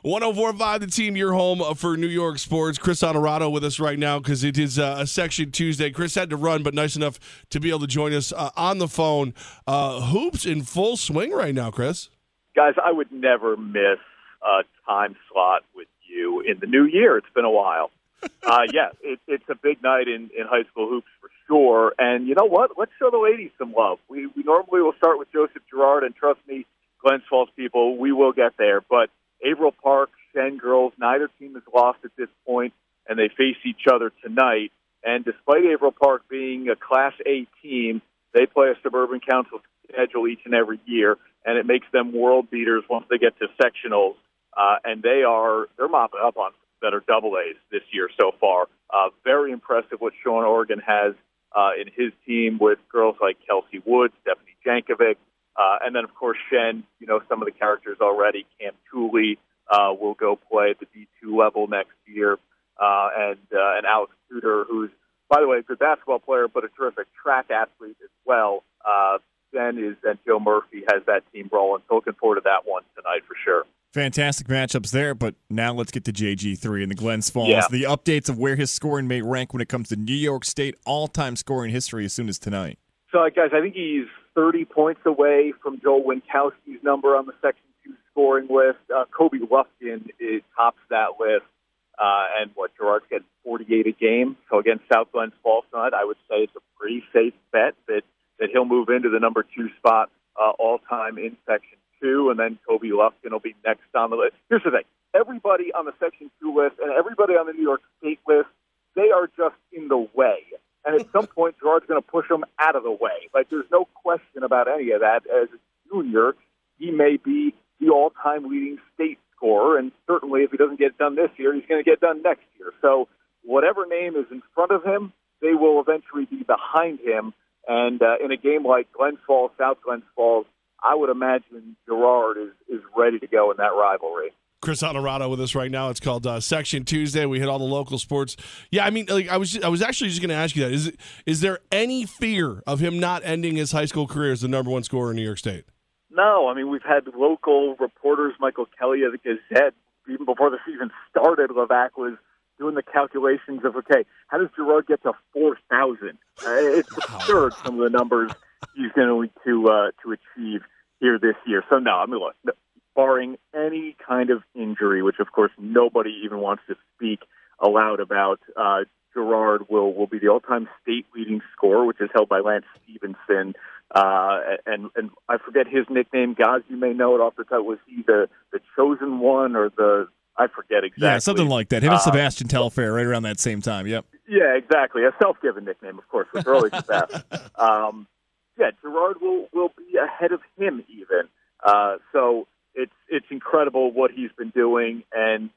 104.5 The Team, your home for New York sports. Chris Onorato with us right now because it is a Section Tuesday. Chris had to run, but nice enough to be able to join us on the phone. Hoops in full swing right now, Chris. Guys, I would never miss a time slot with you in the new year. It's been a while. It's a big night in high school hoops for sure. And you know what? Let's show the ladies some love. We normally will start with Joseph Girard, and trust me, Glens Falls people, we will get there. But Averill Park, Shen girls, neither team has lost at this point, and they face each other tonight. And despite Averill Park being a Class A team, they play a Suburban Council schedule each and every year, and it makes them world beaters once they get to sectionals. And they're mopping up on that are double A's this year so far. Very impressive what Sean Oregon has in his team with girls like Kelsey Wood, Stephanie Jankovic, and then, of course, Shen, some of the characters already. Cam Tooley will go play at the D2 level next year. And Alex Tudor, who's, by the way, a good basketball player, but a terrific track athlete as well. And Joe Murphy has that team rolling. So looking forward to that one tonight for sure. Fantastic matchups there, but now let's get to JG3 and the Glens Falls. Yeah. The updates of where his scoring may rank when it comes to New York State all-time scoring history as soon as tonight. So, guys, I think he's 30 points away from Joel Winkowski's number on the Section 2 scoring list. Kobe Lufkin tops that list. Girard's getting 48 a game. So, against South Glens Falls tonight, I would say it's a pretty safe bet that he'll move into the number 2 spot all-time in Section 2, and then Kobe Lufkin will be next on the list. Here's the thing. Everybody on the Section 2 list and everybody on the New York State list, they are just in the way. And at some point, Gerard's going to push them out of the way. There's no question about any of that. As a junior, he may be the all-time leading state scorer, and certainly if he doesn't get it done this year, he's going to get it done next year. So whatever name is in front of him, they will eventually be behind him. And in a game like Glens Falls, South Glens Falls, I would imagine Girard is ready to go in that rivalry. Chris Onorato with us right now. It's called Section Tuesday. We hit all the local sports. Yeah, I mean, I was actually just going to ask you that. Is there any fear of him not ending his high school career as the number 1 scorer in New York State? No, I mean, we've had local reporters, Michael Kelly of the Gazette, even before the season started, Levack was doing the calculations of, okay, how does Girard get to 4,000? It's absurd, some of the numbers he's going to achieve here this year. So, no, I mean, look, barring any kind of injury, which, of course, nobody even wants to speak aloud about, Girard will be the all-time state leading scorer, which is held by Lance Stevenson. And I forget his nickname. Goz, you may know it off the top. Was he the chosen one or I forget exactly. Yeah, something like that. Him and Sebastian Telfair right around that same time. Yep. Yeah, exactly. A self-given nickname, of course, with early success. Girard will be ahead of him even. So it's incredible what he's been doing, and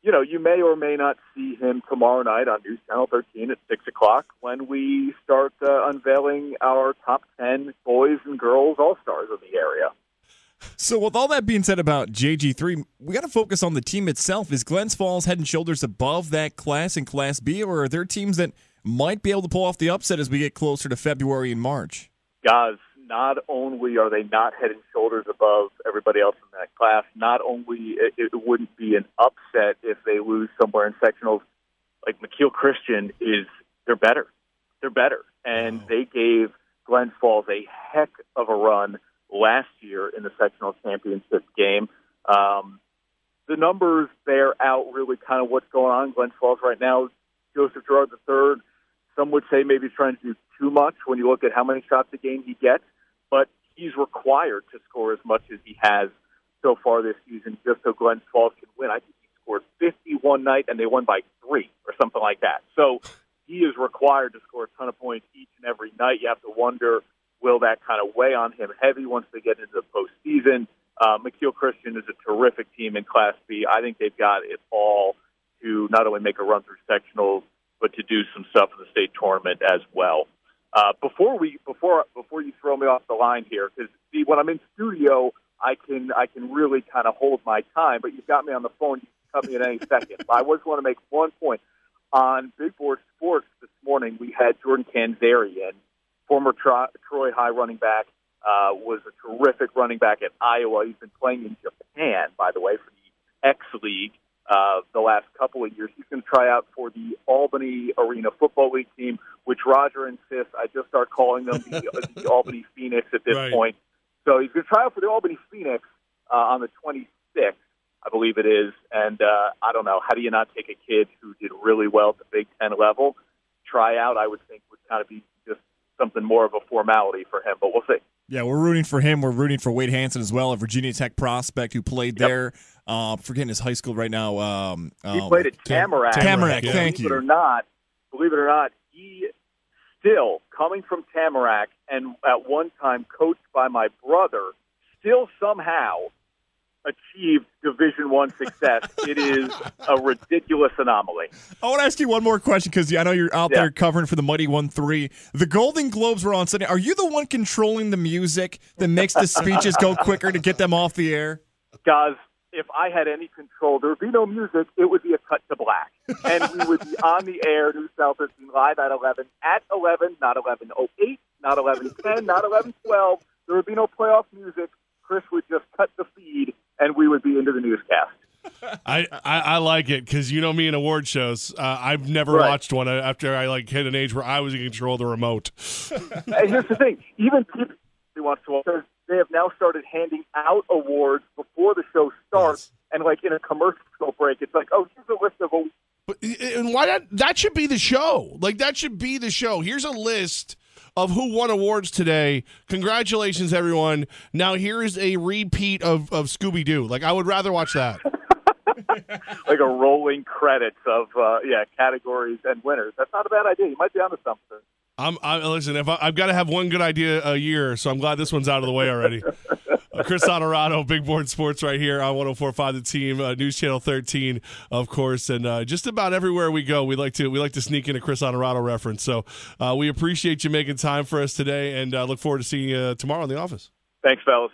you may or may not see him tomorrow night on News Channel 13 at 6 o'clock when we start unveiling our top 10 boys and girls all-stars in the area. So with all that being said about JG3, we got to focus on the team itself. Is Glens Falls head and shoulders above that class in Class B, or are there teams that might be able to pull off the upset as we get closer to February and March? Guys, not only are they not head and shoulders above everybody else in that class, not only it wouldn't be an upset if they lose somewhere in sectionals, like McKeel Christian they're better. They're better. And they gave Glens Falls a heck of a run last year in the sectional championship game. The numbers bear out really kind of what's going on in Glens Falls right now. Joseph Girard III, some would say maybe he's trying to do too much when you look at how many shots a game he gets, but he's required to score as much as he has so far this season just so Glens Falls can win. I think he scored 50 one night, and they won by 3 or something like that. So he is required to score a ton of points each and every night. You have to wonder, will that kind of weigh on him heavy once they get into the postseason? McKeel Christian is a terrific team in Class B. I think they've got it all to not only make a run through sectionals, but to do some stuff in the state tournament as well. Before you throw me off the line here, because see, when I'm in studio, I can really kind of hold my time, but you've got me on the phone. You can cut me at any second. I just want to make one point. On Big Board Sports this morning, we had Jordan Kanzarian, former Troy High running back, was a terrific running back at Iowa. He's been playing in Japan, by the way, for the X League the last couple of years. He's going to try out for the Albany Arena Football League team, which Roger insists I just start calling them the Albany Phoenix at this point. So he's going to try out for the Albany Phoenix on the 26th, I believe it is. And I don't know, how do you not take a kid who did really well at the Big Ten level? Try out, I would think, would kind of be just something more of a formality for him, but we'll see. Yeah, we're rooting for him. We're rooting for Wade Hanson as well, a Virginia Tech prospect who played there. Forgetting his high school right now. He played at Tamarack. Tamarack, thank you. Believe it or not, he still, coming from Tamarack and at one time coached by my brother, still somehow achieved Division I success. It is a ridiculous anomaly. I want to ask you one more question because I know you're out there covering for the Mighty 1-3. The Golden Globes were on Sunday. Are you the one controlling the music that makes the speeches go quicker to get them off the air? Guys, if I had any control, there would be no music. It would be a cut to black. And we would be on the air, News South 13, live at 11, not 11:08, not 11:10, not 11:12. There would be no playoff music. Chris would just cut the feed, and we would be into the newscast. I like it because you know me in award shows. I've never watched one after I hit an age where I was in control of the remote. And here's the thing: even people who want to watch, they have now started handing out awards before the show starts, and in a commercial break, it's like, oh, here's a list of awards. And why not? That should be the show. That should be the show. Here's a list of who won awards today. Congratulations, everyone. Now here is a repeat of Scooby-Doo. I would rather watch that. Like a rolling credits of categories and winners. That's not a bad idea. You might be onto something. Listen, I've got to have one good idea a year, so I'm glad this one's out of the way already. Chris Onorato, Big Board Sports right here on 104.5 The Team, News Channel 13, of course, and just about everywhere we go, we like to sneak in a Chris Onorato reference. So we appreciate you making time for us today, and look forward to seeing you tomorrow in the office. Thanks, fellas.